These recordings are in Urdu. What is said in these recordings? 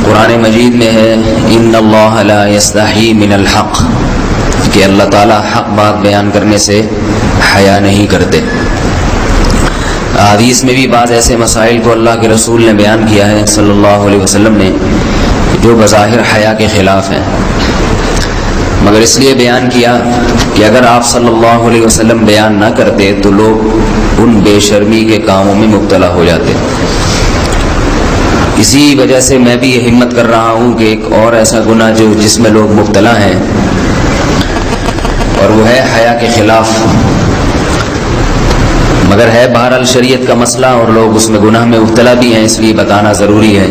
قرآن مجید میں ہے ان اللہ لا یستحی من الحق، کہ اللہ تعالیٰ حق بات بیان کرنے سے حیا نہیں کرتے۔ حدیث میں بھی بعض ایسے مسائل کو اللہ کے رسول نے بیان کیا ہے صلی اللہ علیہ وسلم نے جو بظاہر حیا کے خلاف ہیں، مگر اس لیے بیان کیا کہ اگر آپ صلی اللہ علیہ وسلم بیان نہ کرتے تو لوگ ان بے شرمی کے کاموں میں مبتلا ہو جاتے۔ اسی وجہ سے میں بھی یہ ہمت کر رہا ہوں کہ ایک اور ایسا گناہ جس میں لوگ مبتلا ہیں، اور وہ ہے حیا کے خلاف، مگر ہے بہرحال شریعت کا مسئلہ اور لوگ اس میں گناہ میں مبتلا بھی ہیں، اس لیے بتانا ضروری ہے۔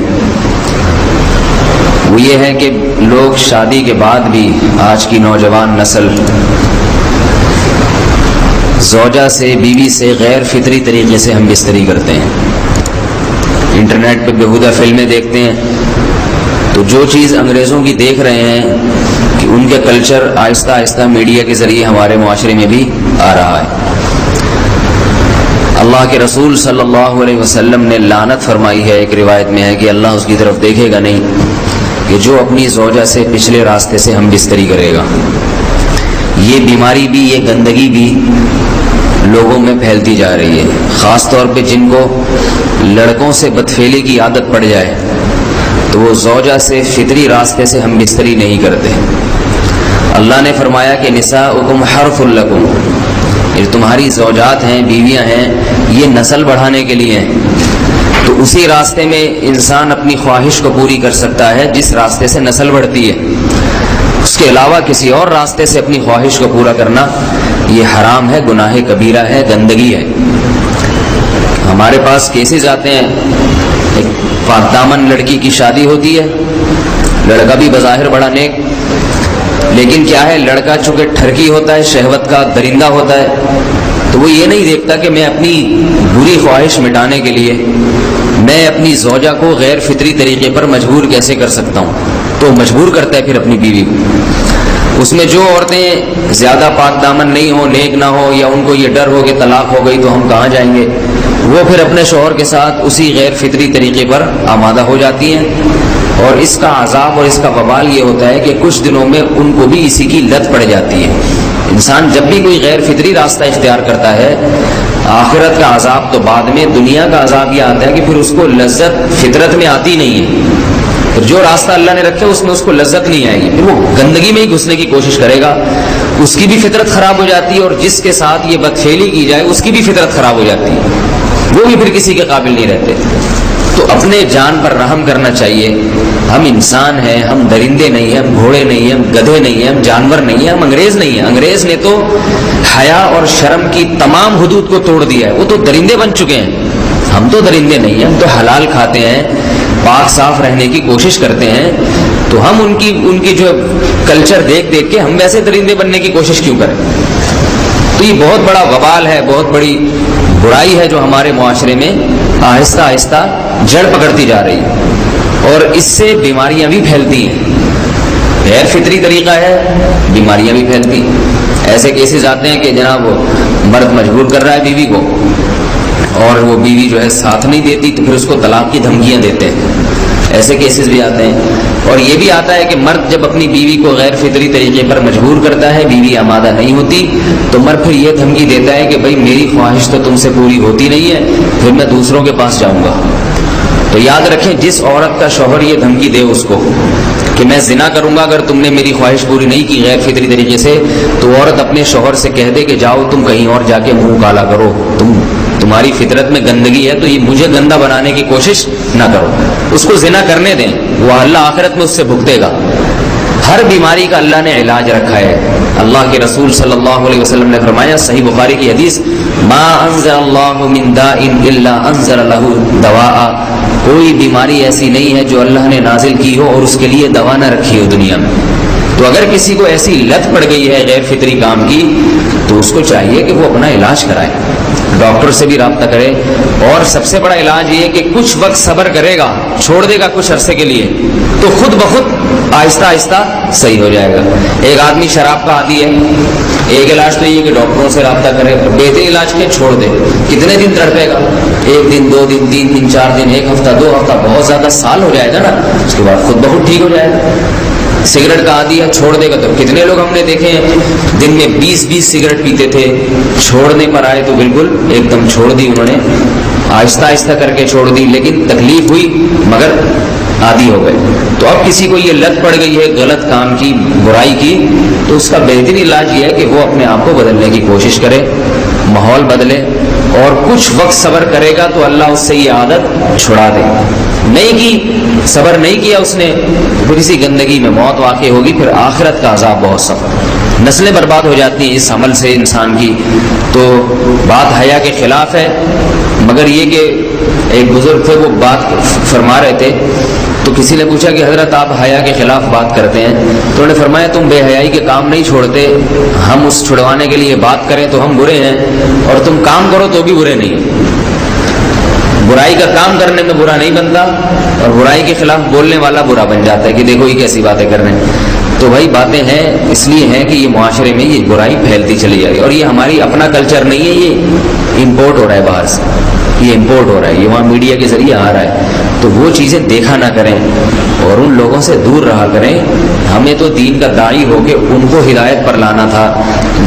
وہ یہ ہے کہ لوگ شادی کے بعد بھی، آج کی نوجوان نسل زوجہ سے، بیوی سے غیر فطری طریقے سے ہم بستری کرتے ہیں۔ انٹرنیٹ پہ بیہودہ فلمیں دیکھتے ہیں تو جو چیز انگریزوں کی دیکھ رہے ہیں کہ ان کے کلچر آہستہ آہستہ میڈیا کے ذریعے ہمارے معاشرے میں بھی آ رہا ہے۔ اللہ کے رسول صلی اللہ علیہ وسلم نے لعنت فرمائی ہے، ایک روایت میں ہے کہ اللہ اس کی طرف دیکھے گا نہیں کہ جو اپنی زوجہ سے پچھلے راستے سے ہم بستری کرے گا۔ یہ بیماری بھی، یہ گندگی بھی لوگوں میں پھیلتی جا رہی ہے، خاص طور پہ جن کو لڑکوں سے بدفعلی کی عادت پڑ جائے تو وہ زوجہ سے فطری راستے سے ہم بستری نہیں کرتے۔ اللہ نے فرمایا کہ نساؤکم حرث لکم، یہ تمہاری زوجات ہیں، بیویاں ہیں، یہ نسل بڑھانے کے لیے ہیں۔ تو اسی راستے میں انسان اپنی خواہش کو پوری کر سکتا ہے جس راستے سے نسل بڑھتی ہے، اس کے علاوہ کسی اور راستے سے اپنی خواہش کو پورا کرنا یہ حرام ہے، گناہ کبیرہ ہے، گندگی ہے۔ ہمارے پاس کیسز آتے ہیں، ایک پاک دامن لڑکی کی شادی ہوتی ہے، لڑکا بھی بظاہر بڑا نیک، لیکن کیا ہے، لڑکا چونکہ ٹھرکی ہوتا ہے، شہوت کا درندہ ہوتا ہے، تو وہ یہ نہیں دیکھتا کہ میں اپنی بری خواہش مٹانے کے لیے میں اپنی زوجہ کو غیر فطری طریقے پر مجبور کیسے کر سکتا ہوں، تو مجبور کرتا ہے پھر اپنی بیوی کو۔ اس میں جو عورتیں زیادہ پاک دامن نہیں ہو، نیک نہ ہو، یا ان کو یہ ڈر ہو کہ طلاق ہو گئی تو ہم کہاں جائیں گے، وہ پھر اپنے شوہر کے ساتھ اسی غیر فطری طریقے پر آمادہ ہو جاتی ہیں، اور اس کا عذاب اور اس کا وبال یہ ہوتا ہے کہ کچھ دنوں میں ان کو بھی اسی کی لت پڑ جاتی ہے۔ انسان جب بھی کوئی غیر فطری راستہ اختیار کرتا ہے، آخرت کا عذاب تو بعد میں، دنیا کا عذاب یہ آتا ہے کہ پھر اس کو لذت فطرت میں آتی نہیں ہے، پھر جو راستہ اللہ نے رکھا اس میں اس کو لذت نہیں آئے گی، پھر وہ گندگی میں ہی گھسنے کی کوشش کرے گا، اس کی بھی فطرت خراب ہو جاتی ہے، اور جس کے ساتھ یہ بدفعلی کی جائے اس کی بھی فطرت خراب ہو جاتی ہے، وہ بھی پھر کسی کے قابل نہیں رہتے۔ تو اپنے جان پر رحم کرنا چاہیے۔ ہم انسان ہیں، ہم درندے نہیں ہیں، ہم گھوڑے نہیں ہیں، ہم گدھے نہیں ہیں، ہم جانور نہیں ہیں، ہم انگریز نہیں ہیں۔ انگریز نے تو حیا اور شرم کی تمام حدود کو توڑ دیا ہے، وہ تو درندے بن چکے ہیں، ہم تو درندے نہیں ہیں، ہم تو حلال کھاتے ہیں، پاک صاف رہنے کی کوشش کرتے ہیں، تو ہم ان کی جو کلچر دیکھ دیکھ کے ہم ویسے درندے بننے کی کوشش کیوں کریں؟ تو یہ بہت بڑا وبال ہے، بہت بڑی برائی ہے جو ہمارے معاشرے میں آہستہ آہستہ جڑ پکڑتی جا رہی ہے، اور اس سے بیماریاں بھی پھیلتی ہیں۔ غیر فطری طریقہ ہے، بیماریاں بھی پھیلتی ہیں۔ ایسے کیسز آتے ہیں کہ جناب مرد مجبور کر رہا ہے بیوی کو، اور وہ بیوی جو ہے ساتھ نہیں دیتی تو پھر اس کو طلاق کی دھمکیاں دیتے ہیں، ایسے کیسز بھی آتے ہیں۔ اور یہ بھی آتا ہے کہ مرد جب اپنی بیوی کو غیر فطری طریقے پر مجبور کرتا ہے، بیوی آمادہ نہیں ہوتی، تو مرد پھر یہ دھمکی دیتا ہے کہ بھائی میری خواہش تو تم سے پوری ہوتی نہیں ہے، پھر میں دوسروں کے پاس جاؤں گا۔ تو یاد رکھیں، جس عورت کا شوہر یہ دھمکی دے اس کو کہ میں زنا کروں گا اگر تم نے میری خواہش پوری نہیں کی غیر فطری طریقے سے، تو عورت اپنے شوہر سے کہہ دے کہ جاؤ تم کہیں اور جا کے منہ کالا کرو، تمہاری فطرت میں گندگی ہے تو یہ مجھے گندا بنانے کی کوشش نہ کرو، اس کو زنا کرنے دیں، وہ اللہ آخرت میں اس سے بھگتے گا۔ ہر بیماری کا اللہ نے علاج رکھا ہے۔ اللہ کے رسول صلی اللہ علیہ وسلم نے فرمایا، صحیح بخاری کی حدیث، ما انزل اللہ من داء الا انزل له دواء، کوئی بیماری ایسی نہیں ہے جو اللہ نے نازل کی ہو اور اس کے لیے دوا نہ رکھی ہو دنیا میں۔ تو اگر کسی کو ایسی لت پڑ گئی ہے غیر فطری کام کی، تو اس کو چاہیے کہ وہ اپنا علاج کرائے۔ ڈاکٹر سے بھی رابطہ کرے. اور سب سے بڑا علاج یہ ہے کہ کچھ وقت صبر کرے گا, چھوڑ دے گا کچھ عرصے کے لیے, تو خود بخود آہستہ آہستہ صحیح ہو جائے گا. ایک آدمی شراب کا عادی ہے, ایک علاج تو یہ کہ ڈاکٹروں سے رابطہ کرے, بہترین علاج کے چھوڑ دے. کتنے دن تڑپے گا؟ 1 دن 2 دن 3 دن 4 دن 1 ہفتہ 2 ہفتہ, بہت زیادہ سال ہو جائے گا نا, اس کے بعد خود بخود ٹھیک ہو جائے گا. سگریٹ کا عادی ہے, چھوڑ دے گا تو کتنے لوگ ہم نے دیکھے ہیں دن میں 20 سگریٹ پیتے تھے, چھوڑنے پر آئے تو بالکل ایک دم چھوڑ دی انہوں نے, آہستہ آہستہ کر کے چھوڑ دی, لیکن تکلیف ہوئی مگر عادی ہو گئے. تو اب کسی کو یہ لت پڑ گئی ہے غلط کام کی, برائی کی, تو اس کا بہترین علاج یہ ہے کہ وہ اپنے آپ کو بدلنے کی کوشش کرے, ماحول بدلے, اور کچھ وقت صبر کرے گا تو اللہ اس سے یہ عادت چھڑا دے. نہیں کی, صبر نہیں کیا اس نے, پھر اسی گندگی میں موت واقع ہوگی, پھر آخرت کا عذاب بہت سخت. نسلیں برباد ہو جاتی ہیں اس عمل سے انسان کی. تو بات حیا کے خلاف ہے, مگر یہ کہ ایک بزرگ تھے وہ بات فرما رہے تھے, تو کسی نے پوچھا کہ حضرت آپ حیا کے خلاف بات کرتے ہیں, تو انہوں نے فرمایا تم بے حیائی کے کام نہیں چھوڑتے, ہم اس چھڑوانے کے لیے بات کریں تو ہم برے ہیں, اور تم کام کرو تو بھی برے نہیں. برائی کا کام کرنے میں برا نہیں بنتا, اور برائی کے خلاف بولنے والا برا بن جاتا ہے کہ دیکھو یہ کیسی باتیں کر رہے ہیں. تو بھائی باتیں ہیں اس لیے ہیں کہ یہ معاشرے میں یہ برائی پھیلتی چلی جا رہی ہے, اور یہ ہماری اپنا کلچر نہیں ہے, یہ امپورٹ ہو رہا ہے باہر سے, یہ امپورٹ ہو رہا ہے, یہ وہاں میڈیا کے ذریعے آ رہا ہے. تو وہ چیزیں دیکھا نہ کریں اور ان لوگوں سے دور رہا کریں. ہمیں تو دین کا داعی ہو کے ان کو ہدایت پر لانا تھا,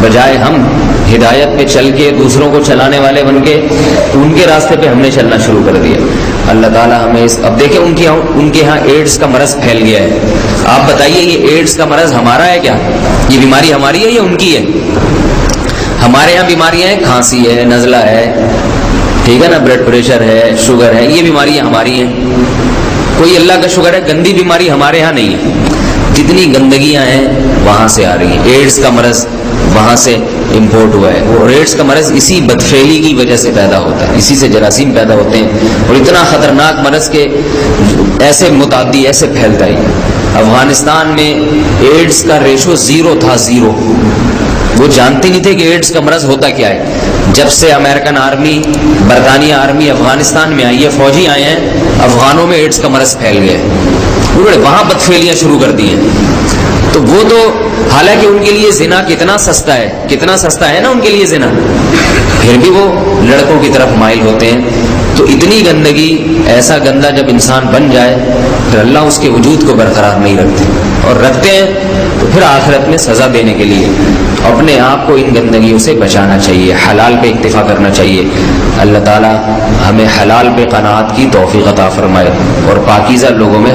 بجائے ہم ہدایت پہ چل کے دوسروں کو چلانے والے بن کے ان کے راستے پہ ہم نے چلنا شروع کر دیا. اللہ تعالیٰ ہمیں اب دیکھیں ان کے ہاں ایڈس کا مرض پھیل گیا ہے. آپ بتائیے یہ ایڈس کا مرض ہمارا ہے کیا؟ یہ بیماری ہماری ہے یا ان کی ہے؟ ہمارے یہاں بیماریاں ہیں, کھانسی ہے, نزلہ ہے, ٹھیک ہے نا, بلڈ پریشر ہے, شوگر ہے, یہ بیماریاں ہماری ہیں. کوئی اللہ کا شکر ہے گندی بیماری ہمارے ہاں نہیں ہے. جتنی گندگیاں ہیں وہاں سے آ رہی ہیں. ایڈس کا مرض وہاں سے امپورٹ ہوا ہے. اور ایڈس کا مرض اسی بدفعلی کی وجہ سے پیدا ہوتا ہے, اسی سے جراثیم پیدا ہوتے ہیں, اور اتنا خطرناک مرض کے ایسے متعدی ایسے پھیلتا ہے. افغانستان میں ایڈس کا ریشو 0 تھا, 0. وہ جانتے نہیں تھے کہ ایڈس کا مرض ہوتا کیا ہے. جب سے امریکن آرمی, برطانیہ آرمی افغانستان میں آئی ہے, فوجی آئے ہیں, افغانوں میں ایڈس کا مرض پھیل گیا ہے. انہوں نے وہاں بدفعلیاں شروع کر دی ہیں. تو وہ تو حالانکہ ان کے لیے زنا کتنا سستا ہے, کتنا سستا ہے نا ان کے لیے زنا, پھر بھی وہ لڑکوں کی طرف مائل ہوتے ہیں. تو اتنی گندگی, ایسا گندا جب انسان بن جائے پھر اللہ اس کے وجود کو برقرار نہیں رکھتے, اور رکھتے ہیں تو پھر آخرت میں سزا دینے کے لیے اپنے آپ کو ان گندگیوں سے بچانا چاہیے, حلال پہ اکتفا کرنا چاہیے. اللہ تعالی ہمیں حلال پہ قناعت کی توفیق عطا فرمائے اور پاکیزہ لوگوں میں